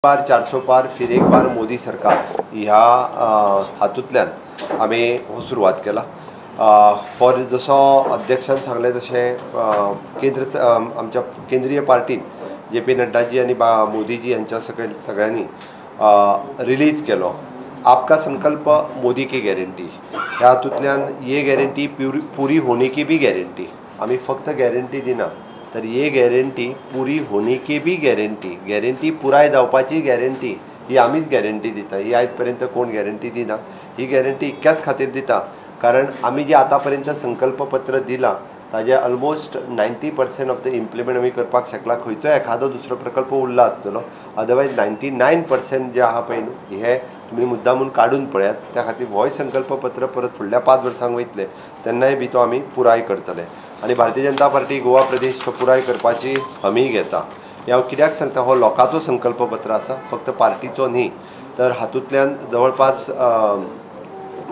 बार 400 पार फिर एक बार मोदी सरकार ह्या हातूंतल्यान आमी हो सुरवात केला। फॉर जसो अध्यक्षान सांगले तशे केंद्र आमच्या केंद्रीय पार्टीन JP नड्डाजी आणि मोदीजी यांच्या सगळ्यांनी रिलीज केलो आपका संकल्प मोदी की गॅरंटी। ह्या हातूंतल्यान ये गॅरंटी पूरी होने की भी गॅरंटी। आमी फक्त गॅरंटी दिना तर ये गॅरंटी पूरी होने की भी गॅरंटी पुराय जावपाची गॅरंटी ही आमीच गॅरंटी दिता। ही आयज पर्यंत कोण गॅरंटी दिना। ही गॅरंटी इतक्याच खातीर दिता कारण आमी जे आतापर्यंत संकल्पपत्र दिला ताजे ऑलमोस्ट 90% ऑफ द इम्प्लिमेंट आमी करपाक शकला। खंयचो एखादो दुसरो प्रकल्प उरला आसतलो, अदरवायज 99% जे आहा पळय न्हू हे तुम्ही मुद्दामून काडून पळयात। त्या खातीर होय संकल्पपत्र परत फुडल्या 5 वर्सांक वयतले तेन्नाय बी तो आमी पुराय करतले आणि भारतीय जनता पार्टी गोवा प्रदेश तो पुराय करपाची हमी घेता। ह्या कित्याक सांगता, हो लोकांचो संकल्पपत्र आसा, फक्त पार्टीचो न्ही। तर हातूंतल्यान जवळपास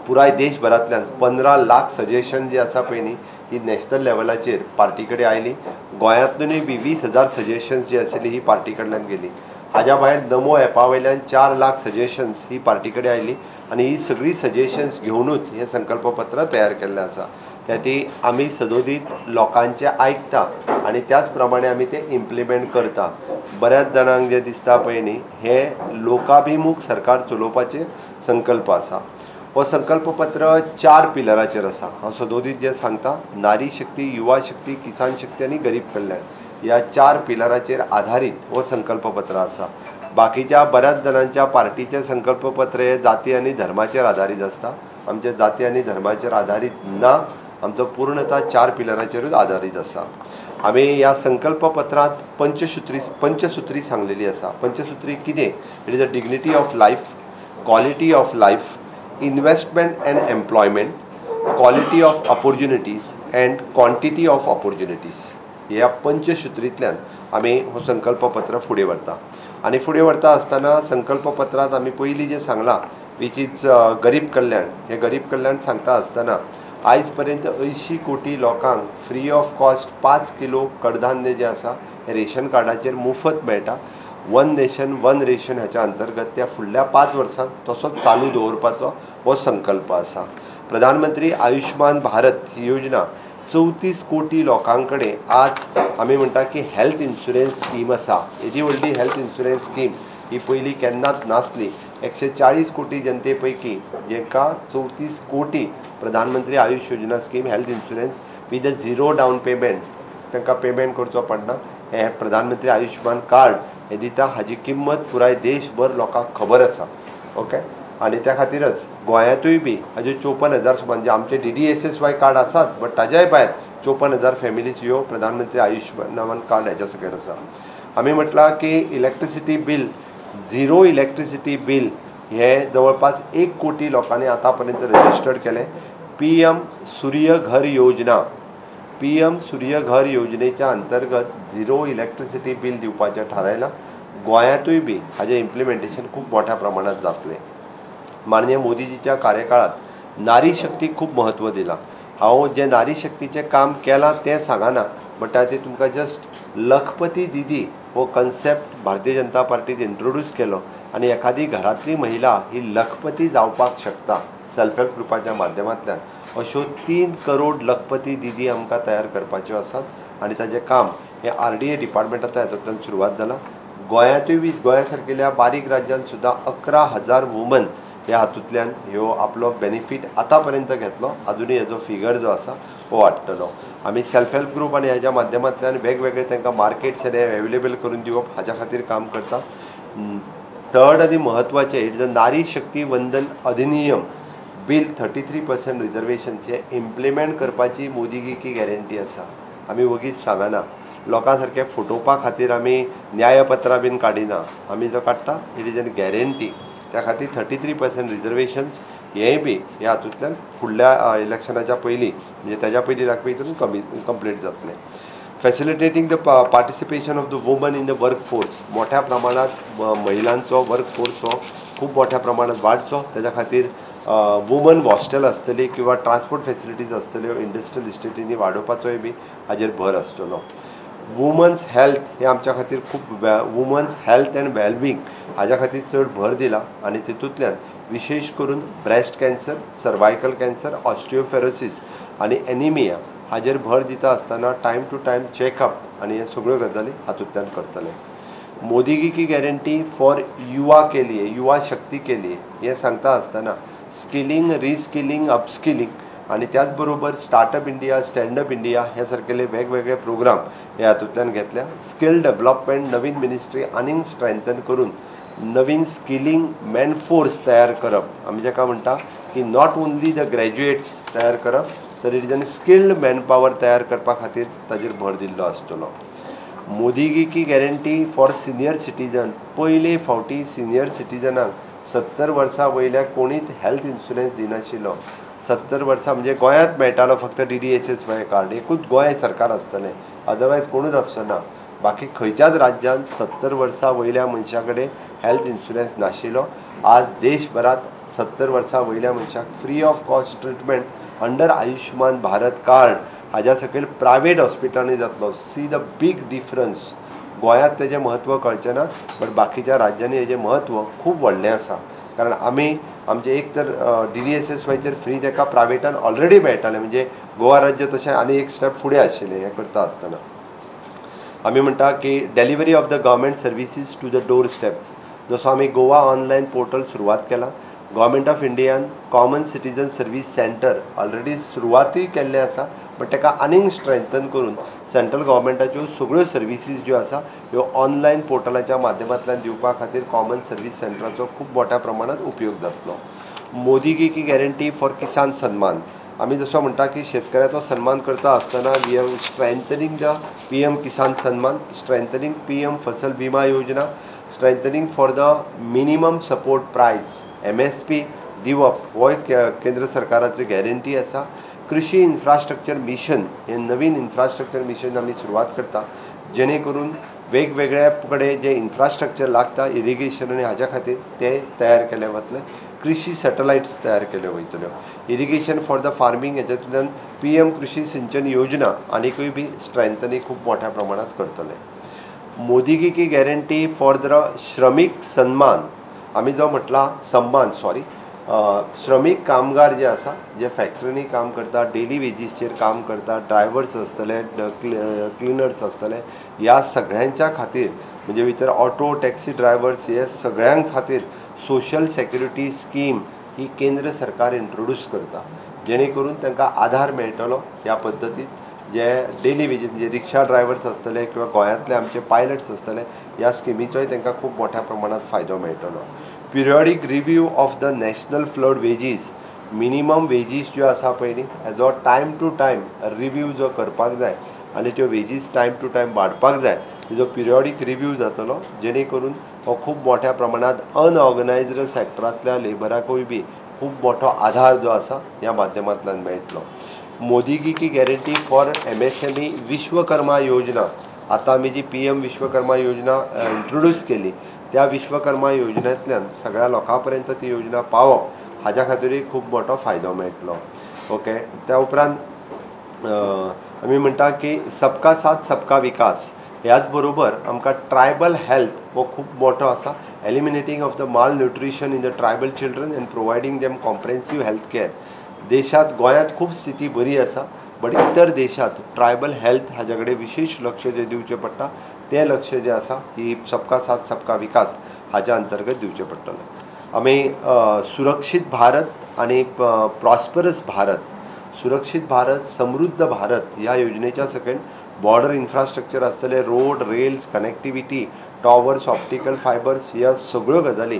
पुराय देशभरांतल्यान 15 लाख सजेशन जी आसा पळय न्ही ही नॅशनल लेवलाचेर पार्टी कडेन आयली। गोंयांतूनय बी 20,000 सजेशन्स जी आशिल्ली ही पार्टी कडल्यान गेली। हाज्या भायर नमो ॲपा वयल्यान 4 लाख सजेशन्स ही पार्टी कडेन आयली आणि ही सगळी सजेशन्स घेवनूच हे संकल्पपत्र तयार केल्लें आसा। त्याती आमी सदोदीत लोकांचे आयकता आणि त्याच प्रमाणे आमी ते इम्प्लिमेंट करता। बऱ्याच जाणांक जे दिसता पळय न्ही हे लोकाभिमुख सरकार चलोवपाचे संकल्प आसा। हो संकल्पपत्र 4 पिलराचेर आसा। हांव सदोदीत जे सांगता, नारी शक्ती, युवा शक्ती, किसान शक्ती आणि गरीब कल्याण ह्या 4 पिलराचेर आधारीत हो संकल्पपत्र आसा। बाकीच्या बऱ्याच जणांच्या पार्टीचे संकल्पपत्र हे जाती आणि धर्माचेर आधारीत आसता। आमचे जाती आणि धर्माचेर आधारीत ना, आमचो पूर्णतः 4 पिलराचेरूच आधारीत आसा। आमी ह्या संकल्पपत्रांत पंचसूत्री सांगलेली आसा। पंचसूत्री कितें? It is a dignity of life, quality of life, investment end employment, quality of opportunities end quantity of opportunities. ह्या पंचसूत्रींतल्यान आमी हो संकल्पपत्र फुडें व्हरता आणि फुडें व्हरता आसतना संकल्पपत्रांत आमी पयलीं जे सांगलां विच इज गरीब कल्याण। हे गरीब कल्याण सांगता आसतना आयज पर्यंत 80 कोटी लोकांक फ्री ऑफ कॉस्ट 5 किलो कडधान्य जे आसा हे रेशन कार्डाचेर मुफत मेळटा। वन नेशन वन रेशन ह्याच्या अंतर्गत त्या फुडल्या 5 वर्सांक तसोच चालू दवरपाचो हो संकल्प आसा। प्रधानमंत्री आयुष्मान भारत ही योजना 34 कोटी लोकांकडे आज आमी म्हणटा की हेल्थ इन्शुरन्स स्कीम आसा। येदी व्हडली हेल्थ इन्शुरन्स स्कीम ही पयलीं केन्नाच नासली। 140 कोटी जनते पैकी जेका 34 कोटी प्रधानमंत्री आयुष योजना scheme health insurance with a 0 down payment तांकां पेमेंट करचो पडना। हे प्रधानमंत्री आयुष्मान कार्ड हे दिता। हाजी किंमत पुराय देशभर लोकांक खबर आसा। ओके, आणि त्या खातीरच गोंयांतूय बी हाजे 54,000 म्हणजे आमचे DDSSY कार्ड आसात, बट ताज्याय भायर 54,000 फॅमिलीज ह्यो प्रधानमंत्री आयुष्मान कार्ड हेच्या सकयल आसा। आमी म्हटलां की electricity bill, zero electricity bill हे जवळपास 1 कोटी लोकांनी आतापर्यंत रजिस्टर्ड केले। PM सूर्य घर योजना, PM सूर्य घर योजनेच्या अंतर्गत झिरो इलेक्ट्रिसिटी बिल दिवपाचें थारायलां। गोंयांतूय बी हाजें इम्प्लिमेंटेशन खूब मोठ्या प्रमाणात जातलें। माननीय मोदीजीच्या कार्यकाळात नारी शक्तीक खूब महत्व दिलां। हांव जे नारी शक्तीचें काम केलां तें सांगना, बट ताचेर तुमकां जस्ट लखपती दिदी हो कन्सेप्ट भारतीय जनता पार्टीन इंट्रोड्यूस केलो आणि एखादी घरातली महिला ही लखपती जावपाक शकता सेल्फ हेल्प ग्रुपाच्या माध्यमांतल्यान। अश्यो 3 करोड लखपती दिदी आमकां तयार करपाच्यो आसात आणि ताजें काम हे RDA डिपार्टमेंटाच्या हातूंतल्यान सुरवात जालां। गोंयांतूय बी गोंया सारकेल्या बारीक राज्यांत सुद्दां 11,000 वुमन ह्या हातूंतल्यान ह्यो आपलो बेनिफीट आतापर्यंत घेतलो। अजुनूय हेजो फिगर जो आसा हो वाडटलो। आमी सेल्फ हेल्प ग्रुप आणि ह्याच्या माध्यमांतल्यान वेगवेगळे तांकां मार्केट्स अवेलेबल करून दिवप हाच्या खातीर काम करता। थर्ड आनी महत्वाचें, इट इज अ नारी शक्ती वंदन अधिनियम बिल 33% रिजर्वेशनचे इम्प्लिमेंट करपाची मोदीगी की गॅरंटी आसा। आमी वगीच सांगना, लोकां सारके फटोवपा खातीर आमी न्यायपत्रां बीन काडिना। आमी जो काडटा इट इज एन गॅरंटी। त्या खातीर 33% रिजर्वेशन्स हेंय बी ह्या हातूंतल्यान फुडल्या इलेक्शनाच्या पयलीं म्हणजे ताच्या पयलीं लागपी हितून कंप्लीट जातलें। Facilitating the participation of the woman in the work force, मोठ्या प्रमाणात महिलांचो वर्क फोर्स हो खूब मोठ्या प्रमाणात वाडचो। ताच्या खातीर वुमन हॉस्टेल आसतली किंवा ट्रान्सपोर्ट फॅसिलिटीज आसतल्यो इंडस्ट्रियल इस्टेटींनी वाडोवपाचोय बी हाजेर भर आसतलो। वुमन्स हेल्थ हे आमच्या खातीर खूब वुमन्स हेल्थ एंड वेलबिंग हाज्या खातीर चड भर दिला आनी तितूंतल्यान विशेष करून ब्रेस्ट कॅन्सर, सर्वायकल कॅन्सर, ऑस्टिओफेरोसीस आनी एनिमिया हाजेर भर दिता आसतना टायम टू टायम चॅकअप आनी हे सगळ्यो गजाली हातूंतल्यान करतले. मोदी की गॅरंटी फॉर युवा के लिए, युवा शक्ती के लिए हे सांगता आसतना स्किलिंग, रिस्किलिंग, अपस्किलिंग आनी त्याच बरोबर स्टार्टअप इंडिया, स्टँडअप इंडिया हे सारकेले वेगवेगळे प्रोग्राम हे हातूंतल्यान घेतल्या. स्किल डेव्हलपमेंट नवीन मिनिस्ट्री आनीक स्ट्रेंथन करून नवीन स्किलिंग मॅन फोर्स तयार करप, आमी जाका म्हणटा की नॉट ओन्ली द ग्रॅज्युएट्स तयार करप तर तेज्यानी स्किल्ड मॅन पॉवर तयार करपा खातीर ताजेर भर दिल्लो आसतलो. मोदी की गॅरंटी फॉर सिनियर सिटीजन, पयले फावटी सिनियर सिटीजनाक 70 वर्सां वयल्या कोणीच हेल्थ इन्शुरन्स दिनाशिल्लो. 70 वर्सां म्हणजे गोंयांत मेळटालो फक्त DDSS कार्ड, एकूच गोंय सरकार आसतलें, अदरवायज कोणूच आसचो. बाकी खंयच्याच राज्यांत 70 वर्सां वयल्या मनशा कडेन हेल्थ इन्शुरन्स नाशिल्लो. आज देशभरात 70 वर्सां वयल्या मनशाक free of cost treatment under Ayushman Bharat card हाज्या सकयल प्रायवेट हॉस्पिटलांनी जातलो. See the big difference. गोंयांत तेजें म्हत्व कळचें ना, बट बाकीच्या राज्यांनी हेजें म्हत्व खूब व्हडलें आसा. कारण आमी आमचे एक तर DDSS फ्री ताका प्रायवेटान ऑलरेडी मेळटालें, म्हणजे गोवा राज्य तशें आनी एक स्टेप फुडें आशिल्लें हें करता आसतना. आमी म्हणटा की delivery of the government services to the door steps, जसो आमी गोवा ऑनलायन पोर्टल सुरवात केला. गव्हर्मेंट ऑफ इंडियान common citizen service centre already सुरवातूय केल्लें आसा, बट ताका आनीक स्ट्रेंथन करून सेंट्रल गव्हर्मेंटाच्यो सगळ्यो सर्विसीस ज्यो आसा ह्यो ऑनलायन पोर्टलाच्या माध्यमांतल्यान दिवपा खातीर कॉमन सर्वीस सेंटराचो खूब मोठ्या प्रमाणात उपयोग जातलो. मोदी की गॅरंटी फॉर किसान सन्मान, आमी जसो म्हणटा की शेतकऱ्याचो सन्मान करता आसतना we are strengthening the PM Kisan Samman, strengthening PM Fasal Bima Yojana, strengthening for the minimum support price MSP दिवप हो केंद्र सरकाराची गॅरंटी आसा. कृषी इन्फ्रास्ट्रक्चर मिशन हे नवीन इन्फ्रास्ट्रक्चर मिशन आमी सुरवात करता, जेणे करून वेगवेगळ्या कडेन जे इन्फ्रास्ट्रक्चर लागता इरिगेशन आनी हाज्या खातीर ते तयार केले वतले. कृषी सॅटेलायट्स तयार केल्यो वयतल्यो. इरिगेशन फॉर द फार्मींग हेतूंतल्यान PM कृषी सिंचन योजना आनीकूय बी स्ट्रेंथनी खूब मोठ्या प्रमाणात करतले. मोदी की गॅरंटी फॉर द श्रमिक सन्मान, आमी जो म्हटला सन्मान श्रमिक कामगार जे आसा जे फॅक्टरीनी काम करता, डेली वेजीसचेर काम करता, ड्रायव्हर्स आसतले, क्लिनर्स आसतले, ह्या सगळ्यांच्या खातीर म्हणजे भितर ऑटो टॅक्सी ड्रायव्हर्स हे सगळ्यां खातीर सोशल सेक्युरिटी स्कीम ही केंद्र सरकार इंट्रोड्यूस करता, जेणे करून तांकां आधार मेळटलो. ह्या पद्दतीन जे डेली वेजीस म्हणजे रिक्षा ड्रायव्हर्स आसतले किंवा गोंयांतले आमचे पायलट्स आसतले, ह्या स्किमीचोय तांकां खूब मोठ्या प्रमाणात फायदो मेळटलो. Periodic review of the national floor wages, minimum wages ज्यो आसा पळय हेजो टायम टू टायम रिव्यू जो करपाक जाय आनी त्यो वेजीस टायम टू टायम वाडपाक जाय, तेजो पिरियॉडीक रिव्यू जातलो, जेणे करून हो खूब मोठ्या प्रमाणात अनऑर्गनायज्ड सेक्टरांतल्या लेबराकूय बी खूब मोठो आधार जो आसा ह्या माध्यमांतल्यान मेळटलो. मोदी की गॅरंटी फॉर MSME विश्वकर्मा योजना, आतां आमी जी PM विश्वकर्मा योजना इंट्रोड्यूस केली, त्या विश्वकर्मा योजनेंतल्यान सगळ्या लोकां पर्यंत ती योजना पावप हाज्या खातीरूय खूब मोठो फायदो मेळटलो. ओके. त्या उपरांत आमी म्हणटा की सबका साथ सबका विकास, ह्याच बरोबर आमकां ट्रायबल हेल्थ हो खूब मोठो आसा. Eliminating of the malnutrition in the tribal children and providing them comprehensive health care. देशांत गोंयांत खूब स्थिती बरी आसा, बट इतर देशांत ट्रायबल हेल्थ हाज्या कडेन विशेष लक्ष जे दिवचें पडटा, तें लक्ष जें आसा ही सबका साथ सबका विकास हाच्या अंतर्गत दिवचें पडटलें. आमी सुरक्षीत भारत आनी प्रॉस्परस भारत, सुरक्षीत भारत, समृद्ध भारत ह्या योजनेच्या सकयल बॉर्डर इन्फ्रास्ट्रक्चर आसतले, road, rails, connectivity, towers, optical fibres, ह्या सगळ्यो गजाली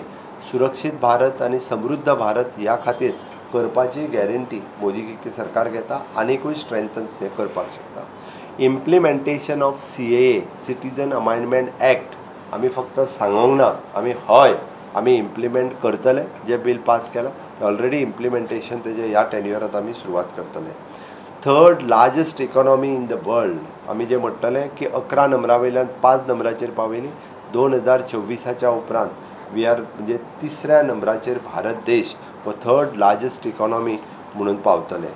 सुरक्षीत भारत आनी समृद्ध भारत ह्या खातीर करपाची गॅरंटी मोदी की सरकार घेता, आनीकूय स्ट्रेंथन हे करपाक शकता. Implementation of CAA citizen amendment act, आमी फक्त सांगूंक ना, आमी इम्प्लिमेंट करतले. जे बिल पास केलां ऑलरेडी इम्प्लिमेंटेशन तेजे ह्या टेन्युअरांत आमी सुरवात करतले. 3rd largest economy in the world, आमी जे म्हणटलें की 11 नंबरा वयल्यान 5 नंबराचेर पावयली. 2024च्या उपरांत वी आर म्हणजे 3ऱ्या नंबराचेर भारत देश हो 3rd लार्जस्ट इकॉनॉमी म्हणून पावतले.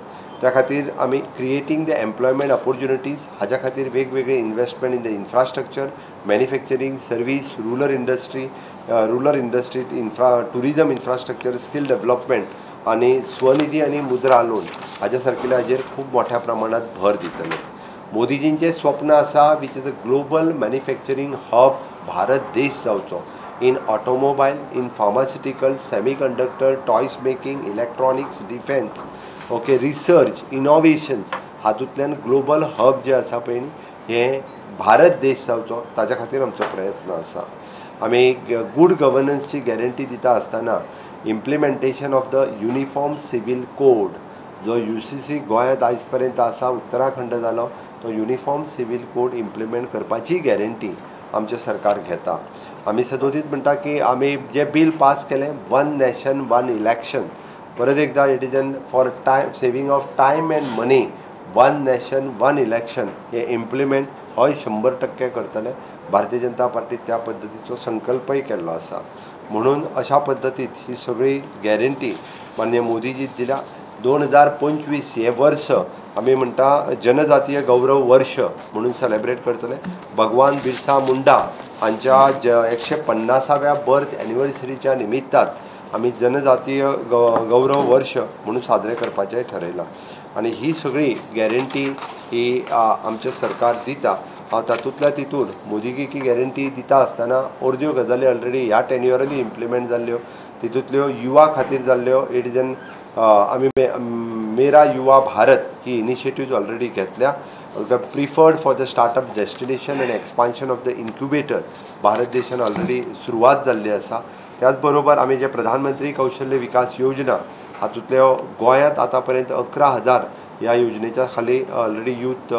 त्या खातीर आमी क्रिएटींग द एम्प्लॉयमेंट ऑपॉर्च्युनिटीज हाच्या खातीर वेगवेगळे investment in the infrastructure, manufacturing, service, rural industry, tourism infrastructure, skill development आनी स्वनिधी आनी मुद्रा लोन हाच्या सारकिल्या हाजेर खूब मोठ्या प्रमाणात भर दितले. मोदीजींचें स्वप्न आसा which is a global manufacturing hub Bharat देश जावचो in automobile, in pharmaceutical, semiconductor, toys making, electronics, defence, okay, research, innovations हातूंतल्यान ग्लोबल हब जे आसा पळय हे भारत देश जावचो ताच्या खातीर आमचो प्रयत्न आसा. आमी गूड गव्हर्नन्सची गॅरंटी दिता आसतना implementation of the uniform civil code जो UCC गोंयांत आयज पर्यंत आसा, उत्तराखंड जालो, तो युनिफॉर्म सिवील कोड इम्प्लिमेंट करपाची गॅरंटी आमचें सरकार घेता. आमी सदोदीत म्हणटा की आमी जे बील पास केलें, वन नॅशन वन इलेक्शन, परत एकदा it is an for time saving of time end money, one nation one election हे इम्प्लिमेंट हय 100% करतले. भारतीय जनता पार्टी त्या पद्दतीचो संकल्पय केल्लो आसा. म्हणून अशा पद्दतीत ही सगळी गॅरंटी माननीय मोदीजी दिल्या. 2025 हे वर्स आमी म्हणटा जनजातीय गौरव वर्ष म्हणून सेलेब्रेट करतले. भगवान बिरसा मुंडा हांच्या 150व्या बर्थ एनिवर्सरीच्या निमित्तान आमी जनजातीय गौरव वर्ष म्हणून साजरे करपाचें ठरयलां. आनी ही सगळी गॅरंटी ही आमचें सरकार दिता. हांव तातूंतल्या तितून मोदीजी की गॅरंटी दिता आसतना अर्द्यो गजाली ऑलरेडी ह्या टेन्युअरांनी इम्प्लिमेंट जाल्ल्यो. तितूंतल्यो युवा खातीर जाल्ल्यो. इट इज एन आमी मेरा युवा भारत ही इनिशिएटिव्ह ऑलरेडी घेतल्या. Preferred for the startup destination end expansion of the incubator Bharat देशान ऑलरेडी सुरवात जाल्ली आसा. त्याच बरोबर आमी जे प्रधानमंत्री कौशल्य विकास योजना हातूंतल्यो गोंयांत आतां पर्यंत 11,000 ह्या योजनेच्या खाली ऑलरेडी यूथ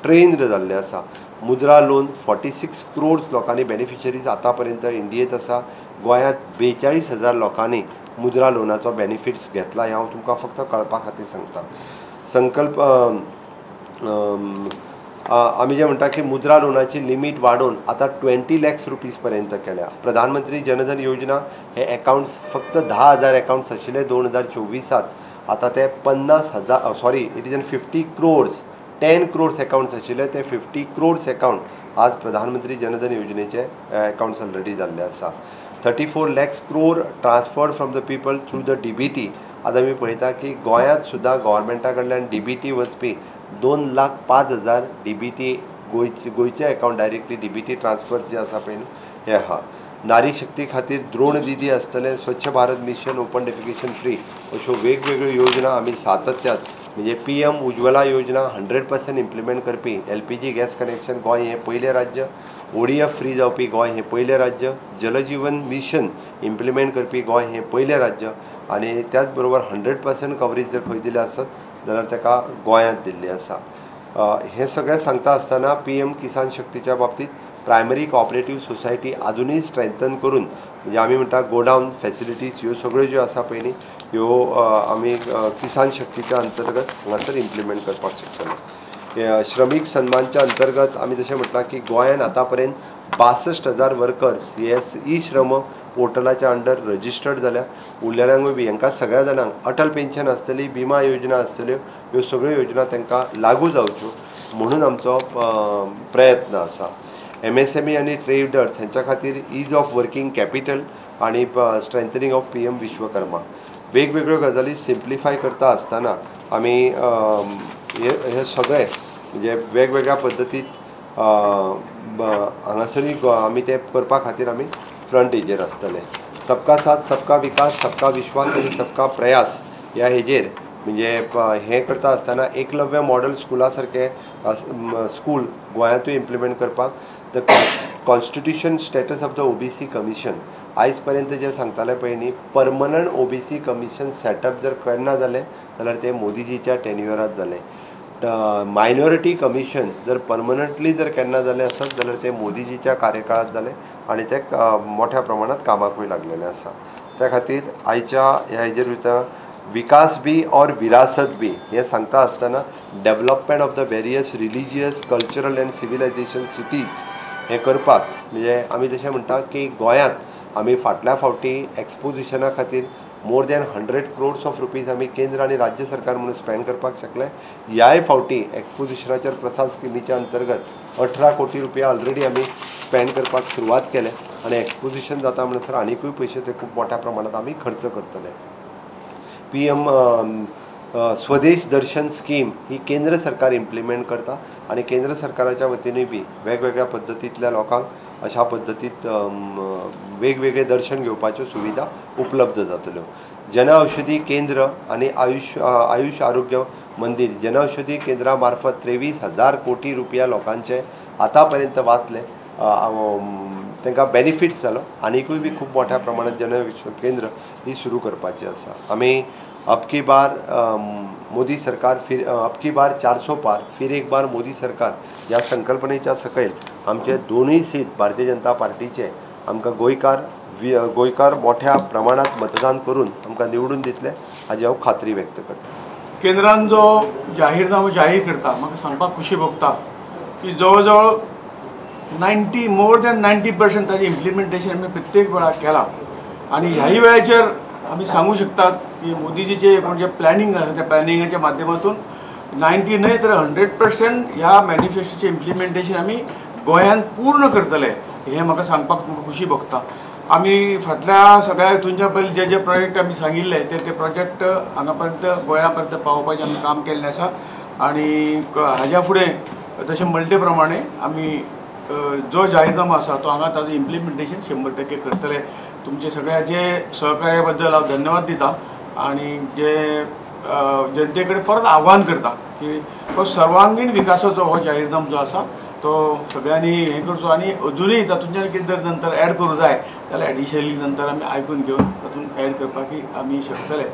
ट्रेन्ड जाल्ले आसा. मुद्रा लोन 46 crores लोकांनी बेनिफिशरीज आतां पर्यंत इंडियेंत आसा. गोंयांत 42,000 लोकांनी मुद्रा लोनाचो बेनिफिट्स घेतला. हांव तुमकां फक्त कळपा खातीर सांगता. संकल्प आमी जे म्हणटा की मुद्रा लोनाची लिमीट वाडोवन आतां 20 lakhs रुपीज पर्यंत केल्या. प्रधानमंत्री जनधन योजना हे अकाउंट्स फक्त 10,000 अकाउंट्स आशिल्ले 2024. आतां ते 50,000 sorry it is an 50 crores 10 crores accounts आशिल्ले ते 50 crores अकाउंट आज प्रधानमंत्री जनधन योजनेचे अकाउंट्स ऑलरेडी जाल्ले आसा. 34 lakhs crore transferred from the people through the DBT. आतां आमी पळयता की गोंयांत सुद्दां गव्हर्मेंटा कडल्यान DBT वचपी 2,05,000 DBT गोंयचे अकाउंट डायरेक्टली DBT ट्रान्सफर जे आसा पळय हे आहा. नारी शक्ती खातीर द्रोण निधी आसतले. स्वच्छ Bharat mission, open defecation free अश्यो वेगवेगळ्यो योजना आमी सातत्यात म्हणजे PM उज्ज्वला योजना 100% इम्प्लिमेंट करपी. LPG गॅस कनेक्शन गोंय हें पयलें राज्य. ODF फ्री जावपी गोंय हें पयलें राज्य. जलजीवन मिशन इम्प्लिमेंट करपी गोंय हें पयलें राज्य. आनी त्याच बरोबर 100% कवरेज जर खंय दिलें आसत जाल्यार ताका गोंयांत दिल्ली आसा. हें सगळें सांगता आसतना PM किसान शक्तीच्या बाबतींत प्रायमरी कोऑपरेटिव्ह सोसायटी आजुनूय स्ट्रेंथन करून म्हणजे आमी म्हणटा गोडावन फॅसिलिटीज ह्यो सगळ्यो ज्यो आसा पळय न्ही ह्यो आमी किसान शक्तीच्या अंतर्गत हांगासर इम्प्लिमेंट करपाक शकतले. श्रमीक सन्मानच्या अंतर्गत आमी जशें म्हटलां की गोंयांत आतां पर्यंत 62,000 वर्कर्स हे ई श्रम पोर्टलाच्या अंडर रजिस्टर्ड जाल्या. उरलेल्यांकूय बी हांकां सगळ्या जाणांक अटल पेन्शन आसतली, विमा योजना आसतल्यो ह्यो सगळ्यो योजना तांकां लागू जावच्यो म्हणून आमचो प्रयत्न आसा. MSME आनी ट्रेडर्स हांच्या खातीर ईज ऑफ वर्किंग कॅपिटल आनी स्ट्रेंथनिंग ऑफ PM विश्वकर्मा वेगवेगळ्यो गजाली सिम्प्लिफाय करता आसतना आमी हे सगळे म्हणजे वेगवेगळ्या पद्दतीत हांगासरूय आमी ते करपा खातीर आमी फ्रंट हेजेर आसतले. सबका साथ सबका विकास, सबका विश्वास आनी सबका प्रयास ह्या हेजेर म्हणजे हें करता आसतना एकलव्य मॉडल स्कुला सारके स्कूल गोंयांतूय इम्प्लिमेंट करपाक. The constitution status of the OBC commission आयज पर्यंत जे सांगताले पळय न्ही परमनंट OBC कमिशन सेटअप जर केन्ना जालें जाल्यार ते मोदीजीच्या टेन्युअरांत जालें. मायनॉरिटी कमिशन जर परमनंटली जर केन्ना जालें आसत जाल्यार ते मोदीजीच्या कार्यकाळांत जालें आनी ते मोठ्या प्रमाणात कामाकूय लागलेलें आसा. त्या खातीर आयच्या ह्या हेजेर भितर विकास बी और विरासत बी हे सांगता आसतना development of the various religious cultural end civilisation cities हे करपाक म्हणजे आमी जशें म्हणटा की गोंयांत आमी फाटल्या फावटी एक्सपोजिशना खातीर more than 100 crores of rupees आमी केंद्र आनी राज्य सरकार म्हणून स्पेंड करपाक शकले. ह्याय फावटी एक्सपोजिशनाचेर प्रसाद स्किमीच्या अंतर्गत 18 कोटी रुपया ऑलरेडी आमी स्पेंड करपाक सुरवात केले आनी एक्सपोजिशन जाता म्हणसर आनीकूय पयशे ते खूब मोठ्या प्रमाणात आमी खर्च करतले. PM स्वदेश दर्शन स्कीम ही केंद्र सरकार इम्प्लिमेंट करता आणि केंद्र सरकाराच्या वतीनूय बी वेगवेगळ्या पद्दतींतल्या लोकांक अशा पद्दतीत वेगवेगळे घेवपाच्यो सुविधा उपलब्ध जातल्यो. जनऔषधी केंद्र आणि आयुष आरोग्य मंदिर जनऔषधी केंद्रा मार्फत 23,000 कोटी रुपया लोकांचे आतापर्यंत वाचले, तांकां बेनिफिट्स जालो. आनीकूय बी खूब मोठ्या प्रमाणात जनऔषधी केंद्र ही सुरू करपाची आसा. आमी अब की बार मोदी सरकार अब की बार 400 पार फिर एक बार मोदी सरकार ह्या संकल्पनेच्या सकयल आमचे दोनूय सीट भारतीय जनता पार्टीचे आमकां गोंयकार मोठ्या प्रमाणात मतदान करून आमकां निवडून दितले हाची हांव खात्री व्यक्त करता. केंद्रान जो जाहीरनामो जाहीर करता म्हाका सांगपाक खुशी भोगता की जवळ जवळ मोर दॅन 90% ताजें इम्प्लिमेंटेशन आमी प्रत्येक वेळार केलां आनी ह्याही वेळाचेर आमी सांगू शकतात की मोदीजीचे म्हणजे प्लॅनिंग आसा त्या प्लॅनिंगाच्या माध्यमातून 90 न्हय तर 100% ह्या मॅनिफेस्टोचें इम्प्लिमेंटेशन आमी गोंयांत पूर्ण करतले हें म्हाका सांगपाक खुशी भोगता. आमी फाटल्या सगळ्या हितूंच्या पयलीं जे प्रोजेक्ट आमी सांगिल्ले ते प्रोजेक्ट हांगा पर्यंत गोंया पर्यंत पावोवपाचें आमी काम केल्लें आसा आनी हाज्या फुडें तशें म्हणटे प्रमाणे आमी जो जाहीरनामो आसा तो हांगा ताजें इम्प्लिमेंटेशन 100% करतले. तुमचे सगळ्याचे सहकार्या बद्दल हांव धन्यवाद दिता आणि जे जनते कडेन परत आव्हान करता की तो सर्वांगीण विकासाचो हो जाहीरनामो जो आसा तो सगळ्यांनी हें करचो आनी अजुनूय तातूंतल्यान कितें जर नंतर ॲड करूं जाय जाल्यार एडिशनली नंतर आमी आयकून घेवन तातूंत ॲड करपाक आमी शकतले.